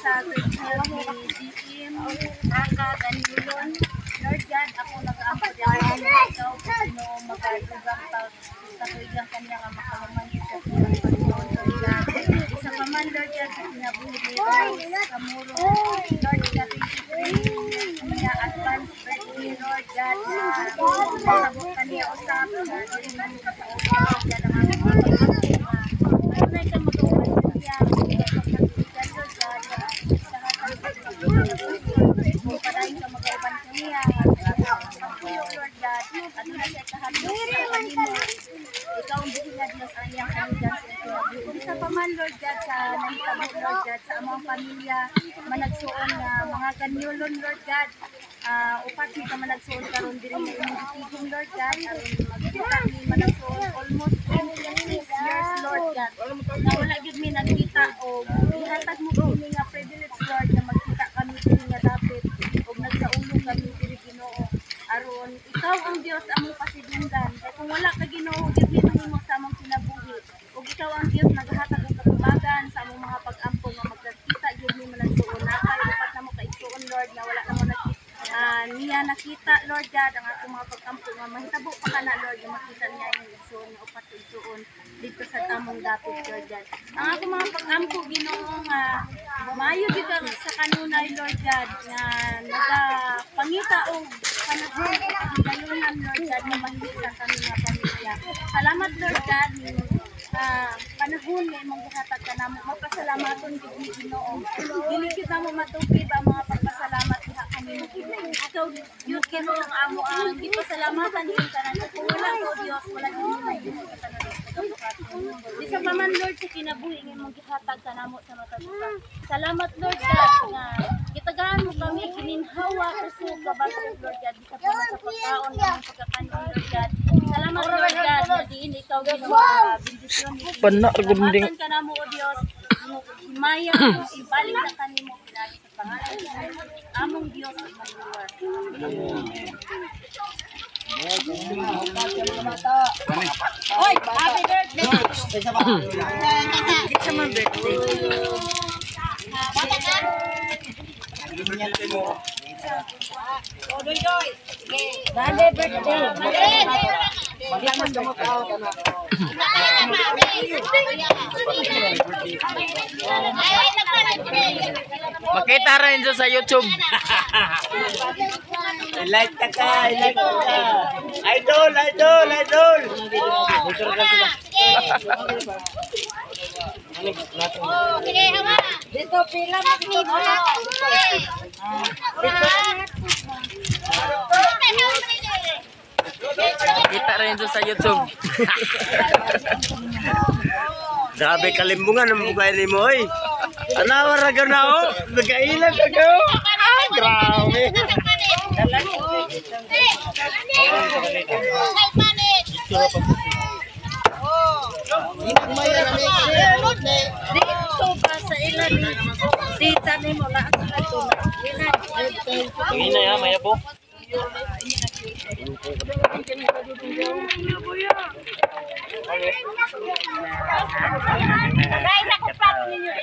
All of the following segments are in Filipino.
sa great help ni GM, Aka, Ganilon. Lord God, ako nag-aampo dyan sa ikaw kung sino mag-alugang sa kailang kanya nga makaluman sa Panginoon, Lord God. Isa pa man, Lord God, sa kinabuhi nito, sa muro, Lord God, niya advance birthday, Lord God, na sabot kaniya usap, na rin namin sa ulo, Lord God, ang aming mga ano na ito mag-uwan niya, pagkakasigan, Lord God, sa hatang padahin ka mag-uwan kaniya, pagpuyo, Lord God, at na siya kahatlos sa kanimo, ikaw ang buhila Diyos ang iyang kanigan sa ito. Isa pa man, Lord God, sa nahitabo, Lord God, sa amang pamilya, managsuon na mga Ganyulon, Lord God, upat ni ka managsuon karon diri na imong gitigong, Lord God, aron magkita ni managsuon almost 26 years, Lord God, na wala gyud mi nagkita o ihatag mo kini nga privilege, Lord, na magkita kami diri nga dapit ug nagsaulong kami diri, Ginoo, aron ikaw ang Dios among pasidunggan. Kay kung wala ka, Ginoo, gyud mi mahimo sa among kinabuhi ug ikaw ang Dios naghatag og katumagan sa among mga pag-ampon nga magkita gyud mi managsuon na kay upat na mo kaigsuon, Lord, na wala na mo niya nakita, Lord God, ang akong mga pag-ampo nga mahitabo pa ka na, Lord, na makita niya yung igsuon nga upat igsuon dito sa tamong dapit, Lord God. Ang akong mga pag-ampo, Ginoo, nga maayo gyud sa kanunay, Lord God, nga nagapangita og panahon o kahigayonan, Lord God, na mahigit sa kami nga pamilya. Salamat, Lord God, panahon nga imong gihatag kanamo, mapasalamaton gyud ni Ginoo. Dili gyud namo matupid ang mga pagpasalamat diha kanimo, Ginoo. Ikaw gyud, Ginoo, ang amo ang gipasalamatan din kanan. Kung wala ko, Dios, wala gyud mi mahimo sa tanan. Isa pa man, Lord, sa kinabuhi nga imong gihatag kanamo sa matag-usa. Salamat, Lord God, nga gitagaan mo kami gininhawa kusog kabasog, Lord God, isa pa man sa pagkaon nga imong pagkakanon, Lord God. Salamat, Lord God, nga diin ikaw Ginoo bendisyon ni Salamatan ka namo, O Dios, himaya mo ibalik na kanimo pinagi sa pangalan ni Jesus, among Dios ug magluwar. Oy, happy birthday. Di sa man birthday. Happy birthday. Makita rin dyan sa YouTube. I-like ka ka, i-like ka ka. Idol, idol, idol. Dito pila mo dito. Kita rin dyan sa YouTube. Grabe kalimbungan ang bugay ni mo, oy. Anawar na ka na, oh. Nagkailan ka ka, oh. Ah, grabe. Dito pa sa ilan ni tita ni mo lahat sa ito na. Tingin na ya, maya po. Guys, ako pa ninyo.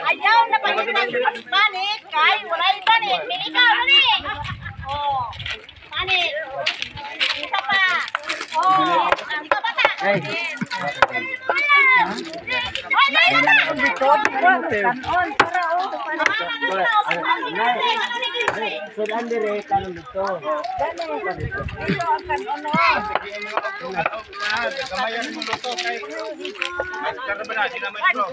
Ayaw na palitan sa panit, kay wala yung panit. May ikaw na ni. Oh, panit. Isa pa. Oh, ikaw bata. Ay, Sudan dire kanang dito. Kamayan mo luto kay. Karena benar dinamit bro.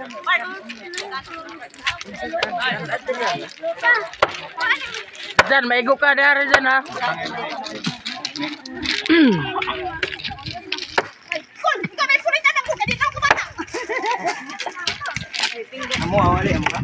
Jan, maigo ka dari dyan ha. Amo awali amo ka.